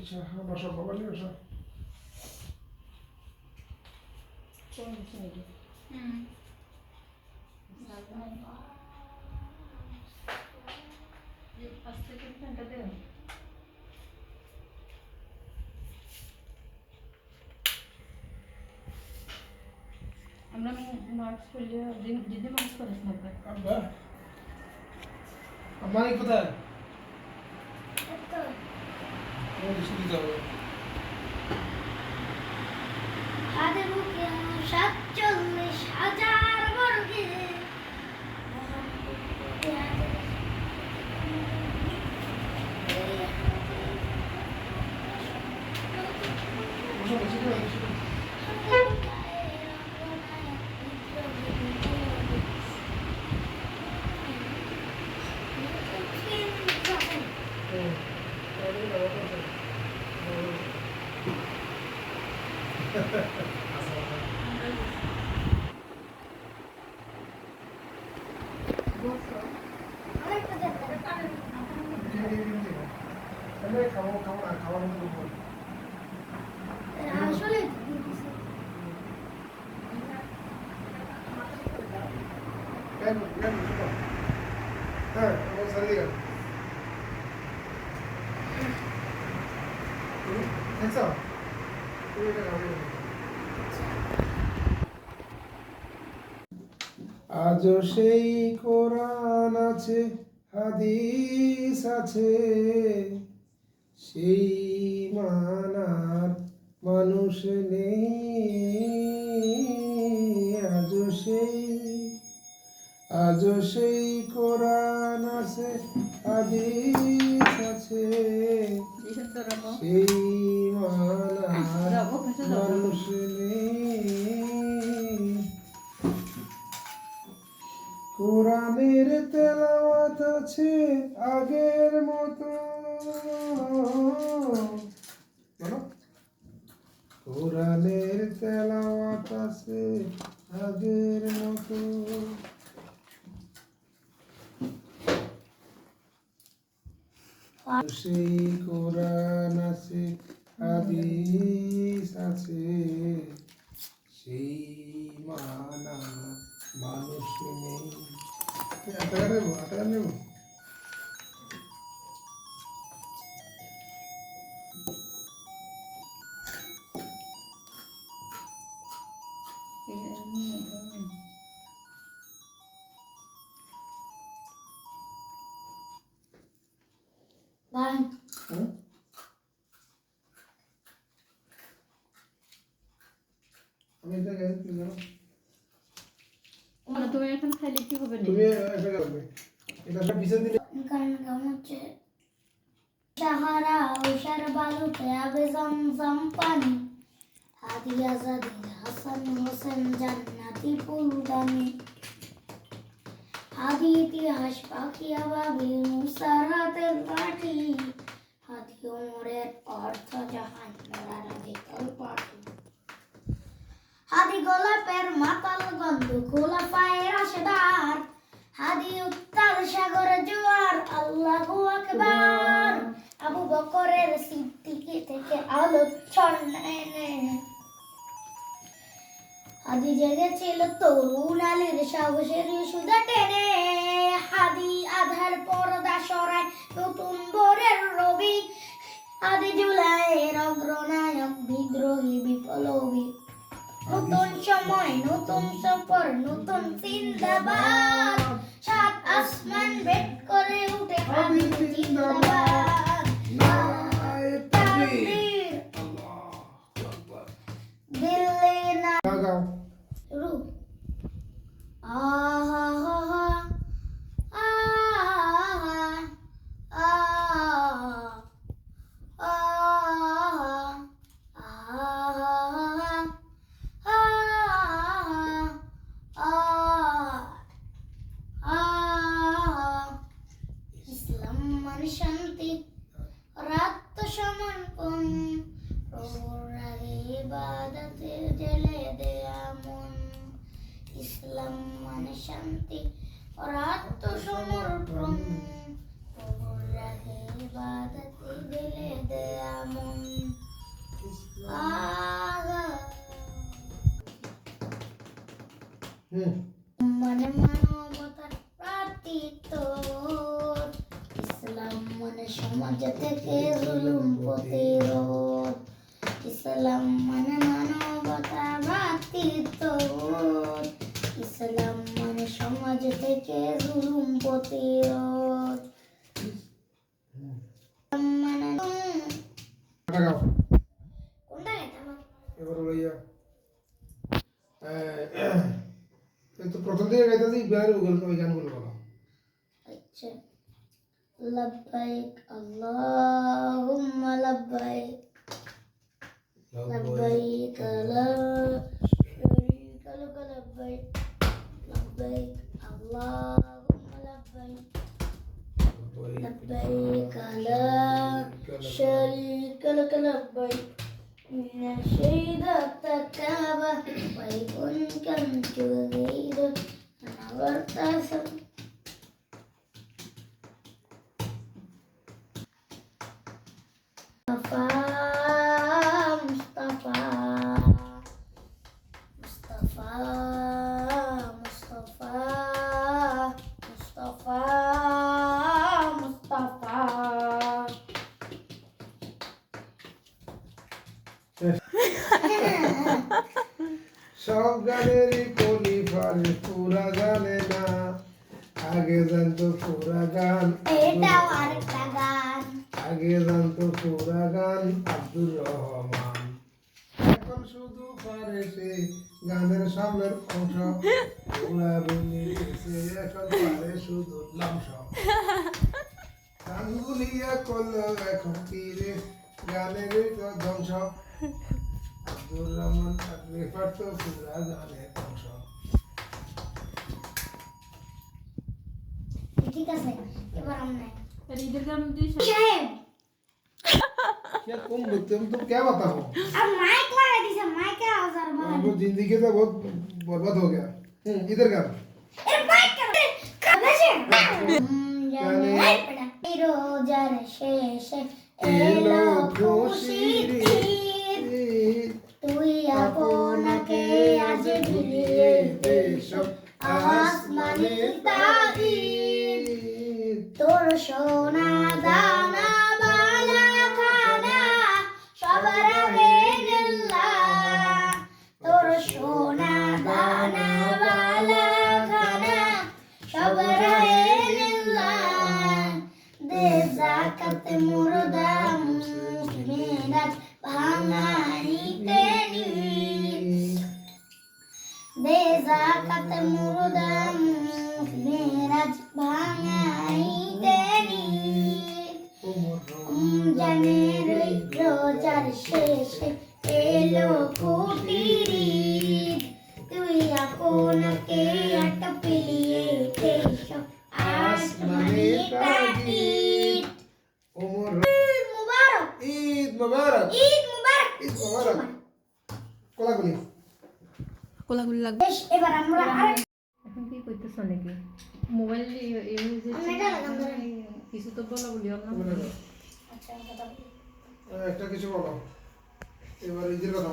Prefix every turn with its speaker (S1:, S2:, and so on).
S1: আচ্ছা বসো বাবা নিয়ে বসো।
S2: আমরা মার্কস করলে দিদি মার্কস করিস না
S1: আব্বা আমারই কোথায় ও স্কুল যাবে
S3: হাতের মুখে 47,000 বর্গে
S1: বসো বসে বসে
S3: আসলে
S1: আজও সেই কোরআন আছে হাদিস আছে সেই মানার মানুষ নেই আজও সেই কোরআন আছে হাদিস আছে সেই মানার মানুষ নেই কোরআনের তেলাওয়াত আছে আগের মতো বলো কোরআনের তেলাওয়াত আছে আগের মতো সেই কোরআন আছে হাদিস আছে সেই মানা মানুষ নেই আটা নেব
S3: ভাই
S1: আমি এটা গেছি তুমি জানো
S2: তুমি এখন খাইলে কি হবে না
S1: তুমি এটা করবে এটা পিছন দিলে
S3: গান গামছে সাহারা ওশার বালুতে আবে জমজম পানি হাদি আজাদি হাসান হোসেন জান্নাতি ফুলদানি হাদি ইতিহাস পাখি আবাবি মুসার হাতের লাঠি হাদি ওমরের অর্থ জাহান রাজিকাল পাখি হাদি গোলাপের মাতাল গন্ধ খোলা পায়ের আশেদার হাদি উত্তাল সাগরে জোয়ার আল্লাহু আকবার আবু বকরের সিদ্দিকী থেকে আলো ছড়ায় হাদি জেগেছিল তরুণ আলীর সাহসের সুদা টেনে হাদি আধার পর্দা সরায় নতুন ভোরের রবি হাদি জুলাইয়ের অগ্রনায়ক বিদ্রোহী বিপ্লবী নতুন সময় নতুন সফর নতুন জিন্দাবাদ সাত আসমান ভেদ করে উঠে হাদি জিন্দাবাদ তাকবীর দিল্লি না
S1: গাও
S3: রু আহা হা হা আহা আহা ইসলাম মানে শান্তি আত্মসমর্পণ প্রভুর আগে ইবাদতে জেলে দেয়া মন ইসলাম মানে শান্তি और आत्मসমর্পণ প্রভুর আগে ইবাদতে জেলে দেয়া মন আগা মানে মানবতার প্রতিরোধ ইসলাম মানে সমাজ থেকে জুলুম প্রতিরোধ ইসলাম মানে মানবতার প্রতিরোধ ইসলাম মানে সমাজ থেকে জুলুম প্রতিরোধ মানে
S1: গাও
S3: কোনটা গাইতে আমার
S1: এবার লইয়া তো প্রথম থেকে গাইতে দিই বিহারের ওই গানগুলো বলো
S3: আচ্ছা লব্বাইক আল্লাহুম্মা লব্বাইক لبيك لا شريك لك لبيك لبيك اللهم لبيك لبيك لا شريك لك لبيك إن شهدتك وإن كنت تريد أن أغتسل
S1: সব গানেরই কোলিফারে পুরা জানে না আগে জানতো পুরা গান
S3: এটাও আরেকটা গান
S1: আগে জানতো পুরা গান আব্দুর রহমান এখন শুধু পারে সে গানের সামনের অংশ পুরা ভেঙে গেছে এখন পারে শুধু লাংশ গানগুলিয়া করলো এখন তীরে গানের ধ্বংস আব্দুর রহমান আগে পারতো পুরা গানের অংশ
S3: ঠিক আছে এবার আমরা
S2: আর ঈদের গান দিস
S3: সাহেব
S1: क्या तुम क्या बताओ
S3: अब माइक लगा दीजिए माइक का आवाज आ रहा है
S1: हमको जिंदगी तो बहुत बर्बाद हो गया इधर का
S3: अरे माइक का कैसे जाने रोजार शेष एलो खुशी তুই আপনাকে আজ বিলিয়ে দেশ আসমানি তাগিদ তোর সোনা দানা বালা খানা সবার আগে গেল্লা তোর সোনা দানা বালা খানা সবার আগে গেল্লা দে জাকাত মুর্দা মুসলিমিনাত ভাঙাইতে নি দে জাকাত মুর্দা মুসলিমিনাত ভাঙাইতে নি জানের রোজার শেষে এলো কুটির তুই আপনাকে একটা পিলিয়ে দেশ আসমানি তাগিদ
S1: उमर
S3: ঈদ মুবারক
S1: ईद मुबारक
S3: ঈদ মুবারক
S1: ईद मुबारक कोलाकुली
S2: কোলাগুলি লাগবে
S3: বেশ এবার আমরা আর
S2: এখন কি করতেছ নাকি মোবাইল ইউজ
S3: এটা লাগাম ধরে।
S2: কিছু তো বলা বলি না
S3: আচ্ছা কথা বলি।
S1: একটা কিছু বলো এবার ঈদের কথা